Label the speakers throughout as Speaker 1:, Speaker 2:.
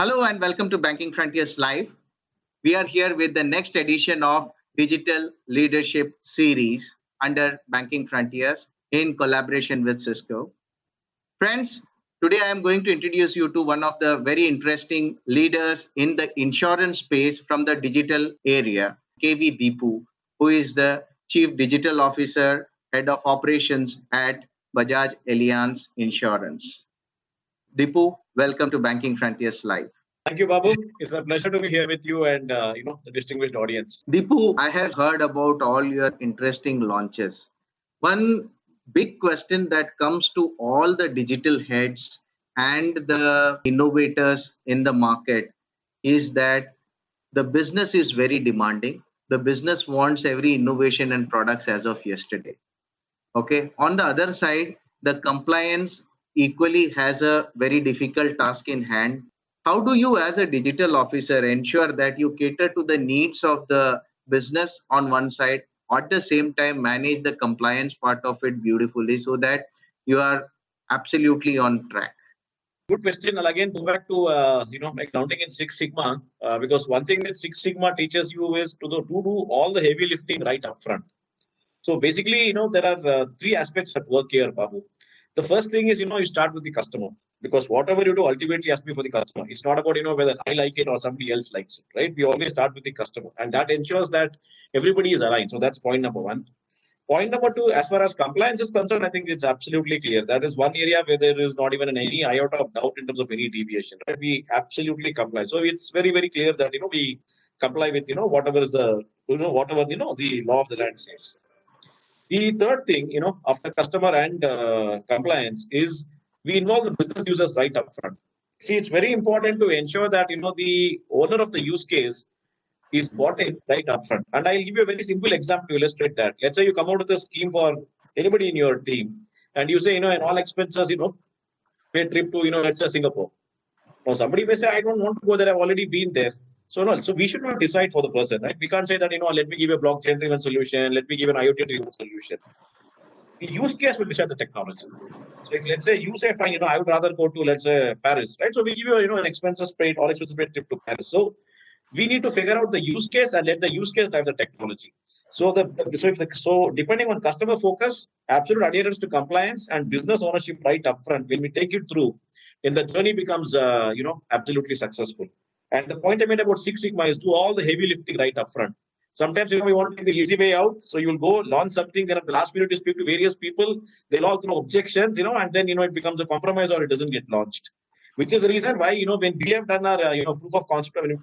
Speaker 1: Hello and welcome to Banking Frontiers Live. We are here with the next edition of Digital Leadership Series under Banking Frontiers in collaboration with Cisco. Friends, today I am going to introduce you to one of the very interesting leaders in the insurance space from the digital area, KV Deepu, who is the Chief Digital Officer, Head of Operations at Bajaj Allianz Insurance. Deepu, welcome to Banking Frontiers Live.
Speaker 2: Thank you, Babu. It's a pleasure to be here with you and the distinguished audience.
Speaker 1: Deepu, I have heard about all your interesting launches. One big question that comes to all the digital heads and the innovators in the market is that the business is very demanding. The business wants every innovation and products as of yesterday. Okay. On the other side, the compliance equally has a very difficult task in hand. How do you as a digital officer ensure that you cater to the needs of the business on one side, at the same time manage the compliance part of it beautifully so that you are absolutely on track?
Speaker 2: Good question. I'll again go back to accounting in Six Sigma because one thing that Six Sigma teaches you is to do all the heavy lifting right up front. So basically, there are three aspects at work here, Babu. The first thing is, you start with the customer because whatever you do ultimately has to be for the customer. It's not about, whether I like it or somebody else likes it, right? We always start with the customer and that ensures that everybody is aligned. So that's point number one. Point number two, as far as compliance is concerned, I think it's absolutely clear. That is one area where there is not even any iota of doubt in terms of any deviation, right? We absolutely comply. So it's very, very clear that, we comply with, whatever is the law of the land says. The third thing, after customer and compliance is we involve the business users right up front. See, it's very important to ensure that, the owner of the use case is bought in right up front. And I'll give you a very simple example to illustrate that. Let's say you come out with a scheme for anybody in your team and you say, in all expenses, pay trip to, let's say Singapore. Now somebody may say, I don't want to go there. I've already been there. So no, so we should not decide for the person, right? We can't say that, let me give a blockchain-driven solution, let me give an IoT-driven solution. The use case will decide the technology. So if let's say you say, fine, I would rather go to, let's say, Paris, right? So we give you, an expenses paid or expenses paid trip to Paris. So we need to figure out the use case and let the use case drive the technology. So so depending on customer focus, absolute adherence to compliance and business ownership right upfront, when we take it through, then the journey becomes, absolutely successful. And the point I made about Six Sigma is do all the heavy lifting right up front. Sometimes, we want to take the easy way out. So you'll go launch something, and at the last minute you speak to various people, they'll all throw objections, and then, it becomes a compromise or it doesn't get launched. Which is the reason why, when we have done our, proof of concept, when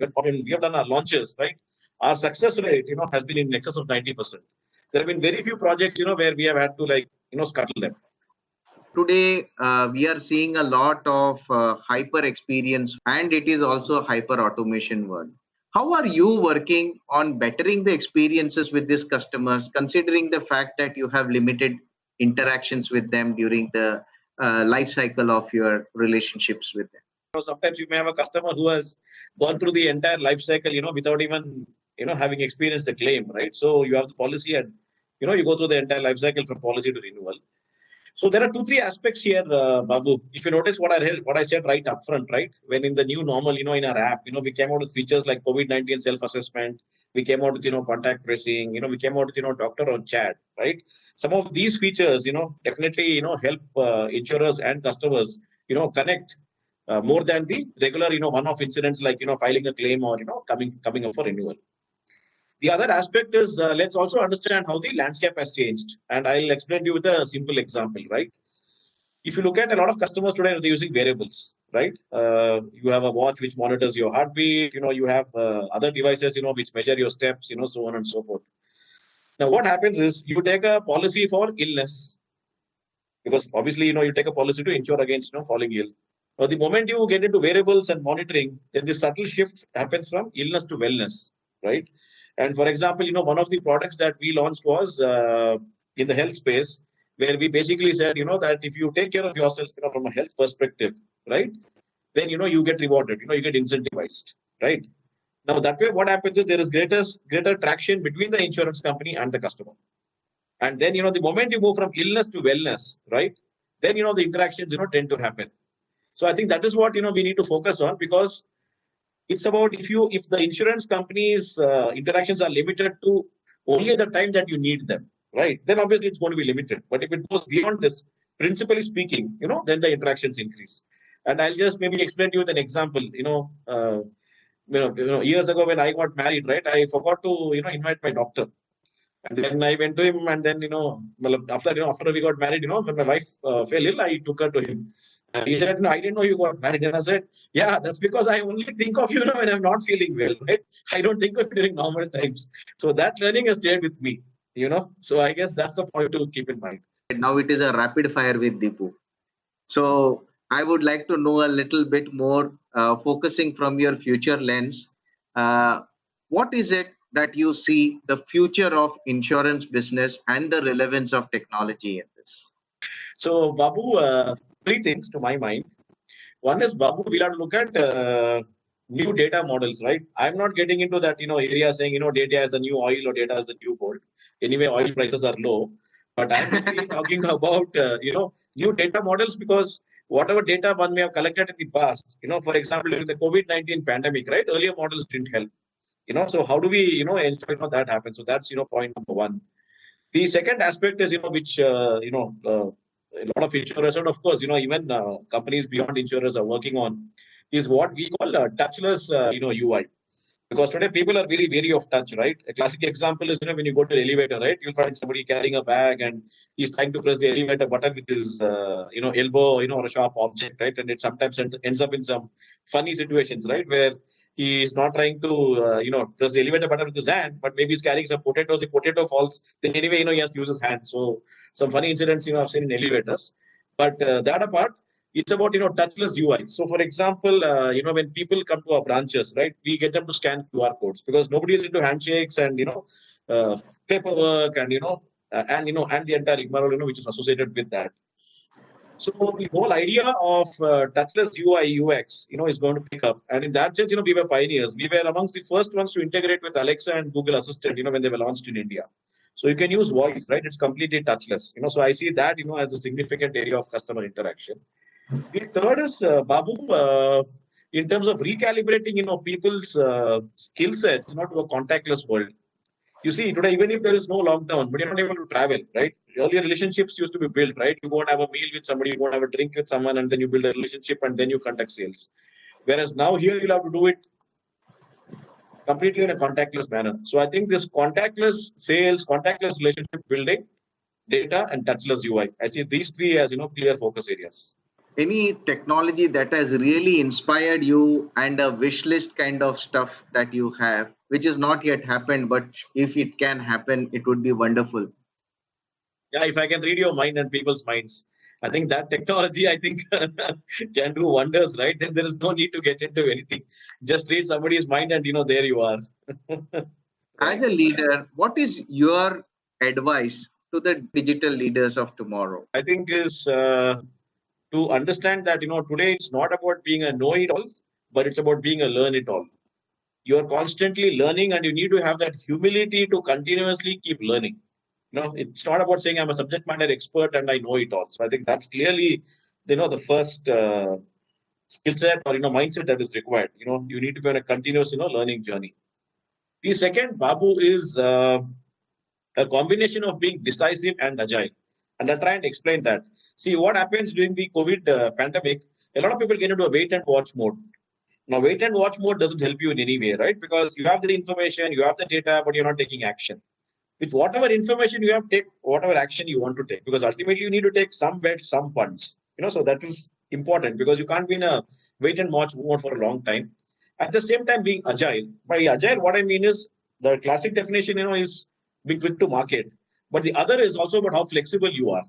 Speaker 2: we have done our launches, right, our success rate, has been in excess of 90%. There have been very few projects, where we have had to scuttle them.
Speaker 1: Today, we are seeing a lot of hyper experience and it is also a hyper automation world. How are you working on bettering the experiences with these customers, considering the fact that you have limited interactions with them during the life cycle of your relationships with them?
Speaker 2: Sometimes you may have a customer who has gone through the entire life cycle, without even, having experienced the claim, right? So you have the policy and, you go through the entire life cycle from policy to renewal. So there are 2-3 aspects here, Babu. If you notice what I said right up front, right? When in the new normal, in our app, we came out with features like COVID-19 self-assessment. We came out with, contact tracing. We came out with, doctor on chat, right? Some of these features, definitely, help insurers and customers, connect more than the regular, one-off incidents like, filing a claim or, coming up for renewal. The other aspect is let's also understand how the landscape has changed. And I'll explain to you with a simple example, right? If you look at a lot of customers today, they're using wearables, right? You have a watch which monitors your heartbeat, you have other devices, which measure your steps, so on and so forth. Now, what happens is you take a policy for illness because obviously, you take a policy to insure against, falling ill. Now, the moment you get into wearables and monitoring, then the subtle shift happens from illness to wellness, right? And for example, one of the products that we launched was in the health space, where we basically said, that if you take care of yourself, from a health perspective, right, then, you get rewarded, you get incentivized, right? Now, that way, what happens is there is greater traction between the insurance company and the customer. And then, the moment you move from illness to wellness, right, then, the interactions, tend to happen. So I think that is what, we need to focus on because It's about if the insurance company's interactions are limited to only the time that you need them, right? Then obviously it's going to be limited. But if it goes beyond this, principally speaking, then the interactions increase. And I'll just maybe explain to you with an example. Years ago when I got married, right, I forgot to invite my doctor. And then I went to him, and then well, after we got married, when my wife fell ill, I took her to him. And he said, "No, I didn't know you got married." And I said, "Yeah, that's because I only think of you when I'm not feeling well, right? I don't think of it during normal times." So that learning has stayed with me. So I guess that's the point to keep in mind.
Speaker 1: Now it is a rapid fire with Deepu. So I would like to know a little bit more, focusing from your future lens. What is it that you see the future of insurance business and the relevance of technology in this?
Speaker 2: So Babu, three things to my mind. One is, Babu, we'll have to look at new data models, right? I'm not getting into that area saying data is the new oil or data is the new gold. Anyway, oil prices are low, but I'm really talking about new data models, because whatever data one may have collected in the past, for example, during the COVID-19 pandemic, right? Earlier models didn't help. So how do we ensure that happens? So that's point number one. The second aspect is which a lot of insurers, and of course even companies beyond insurers are working on, is what we call touchless UI. Because today people are very wary of touch, right? A classic example is when you go to the elevator, right? You'll find somebody carrying a bag and he's trying to press the elevator button with his elbow, or a sharp object, right? And it sometimes ends up in some funny situations, right? Where he is not trying to press the elevator button with his hand, but maybe he's carrying some potatoes. The potato falls, then anyway he has to use his hand. So some funny incidents I've seen in elevators. But that apart, it's about touchless UI. So for example, when people come to our branches, right, we get them to scan QR codes, because nobody is into handshakes and paperwork and and the entire rigmarole which is associated with that. So the whole idea of touchless UI UX is going to pick up, and in that sense we were pioneers. We were amongst the first ones to integrate with Alexa and Google Assistant when they were launched in India. So you can use voice, right? It's completely touchless. So I see that as a significant area of customer interaction. The third is Babu, in terms of recalibrating people's skill sets to a contactless world. You see, today, even if there is no lockdown, but you're not able to travel, right? Earlier relationships used to be built, right? You go and have a meal with somebody, you go and have a drink with someone, and then you build a relationship, and then you conduct sales. Whereas now here you'll have to do it completely in a contactless manner. So I think this contactless sales, contactless relationship building, data, and touchless UI. I see these three as clear focus areas.
Speaker 1: Any technology that has really inspired you and a wish list kind of stuff that you have, which is not yet happened, but if it can happen, it would be wonderful.
Speaker 2: Yeah, if I can read your mind and people's minds, I think that technology, can do wonders, right? Then there is no need to get into anything. Just read somebody's mind and, there you are.
Speaker 1: As a leader, what is your advice to the digital leaders of tomorrow?
Speaker 2: I think is to understand that, today it's not about being a know-it-all, but it's about being a learn-it-all. You're constantly learning, and you need to have that humility to continuously keep learning. It's not about saying I'm a subject matter expert and I know it all. So I think that's clearly, the first skill set or mindset that is required. You need to be on a continuous learning journey. The second, Babu, is a combination of being decisive and agile. And I'll try and explain that. See, what happens during the COVID pandemic, a lot of people get into a wait and watch mode. Now, wait and watch mode doesn't help you in any way, right? Because you have the information, you have the data, but you're not taking action. With whatever information you have, take whatever action you want to take, because ultimately you need to take some bets, some punts. So that is important, because you can't be in a wait and watch mode for a long time. At the same time, being agile. By agile, what I mean is the classic definition, is being quick to market. But the other is also about how flexible you are.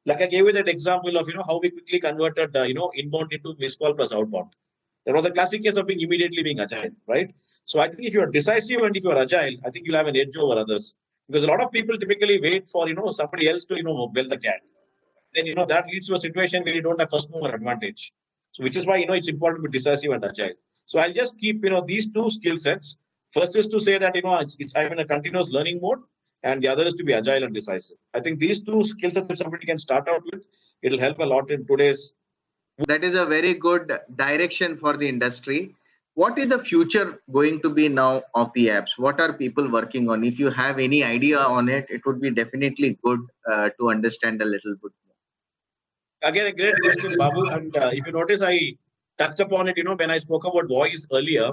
Speaker 2: Like I gave you that example of how we quickly converted inbound into missed call plus outbound. That was a classic case of immediately being agile, right? So I think if you are decisive and if you are agile, I think you'll have an edge over others. Because a lot of people typically wait for somebody else to bell the cat. Then that leads to a situation where you don't have first mover advantage. So which is why it's important to be decisive and agile. So I'll just keep these two skill sets. First is to say that I'm in a continuous learning mode, and the other is to be agile and decisive. I think these two skill sets, if somebody can start out with, it'll help a lot in today's.
Speaker 1: That is a very good direction for the industry. What is the future going to be now of the apps? What are people working on? If you have any idea on it, it would be definitely good to understand a little bit more.
Speaker 2: Again, a great question, Babu. And if you notice, I touched upon it, when I spoke about voice earlier.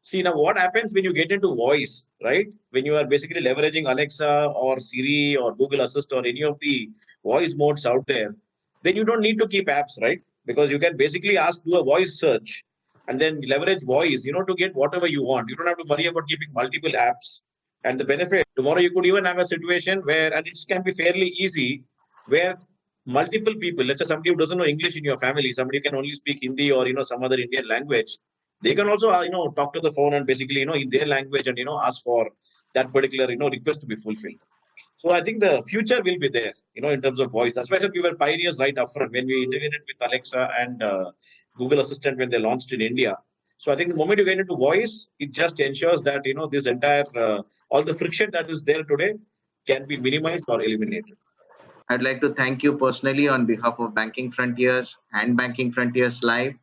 Speaker 2: See, now what happens when you get into voice, right? When you are basically leveraging Alexa or Siri or Google Assist or any of the voice modes out there, then you don't need to keep apps, right? Because you can basically do a voice search and then leverage voice, to get whatever you want. You don't have to worry about keeping multiple apps. And the benefit, tomorrow you could even have a situation where, and it can be fairly easy, where multiple people, let's say somebody who doesn't know English in your family, somebody who can only speak Hindi or some other Indian language, they can also talk to the phone and basically in their language and ask for that particular request to be fulfilled. So I think the future will be there, in terms of voice. That's why I said we were pioneers right up front when we integrated with Alexa and Google Assistant when they launched in India. So I think the moment you get into voice, it just ensures that this entire all the friction that is there today can be minimized or eliminated.
Speaker 1: I'd like to thank you personally on behalf of Banking Frontiers and Banking Frontiers Live,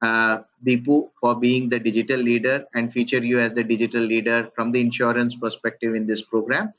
Speaker 1: Deepu, for being the digital leader and feature you as the digital leader from the insurance perspective in this program.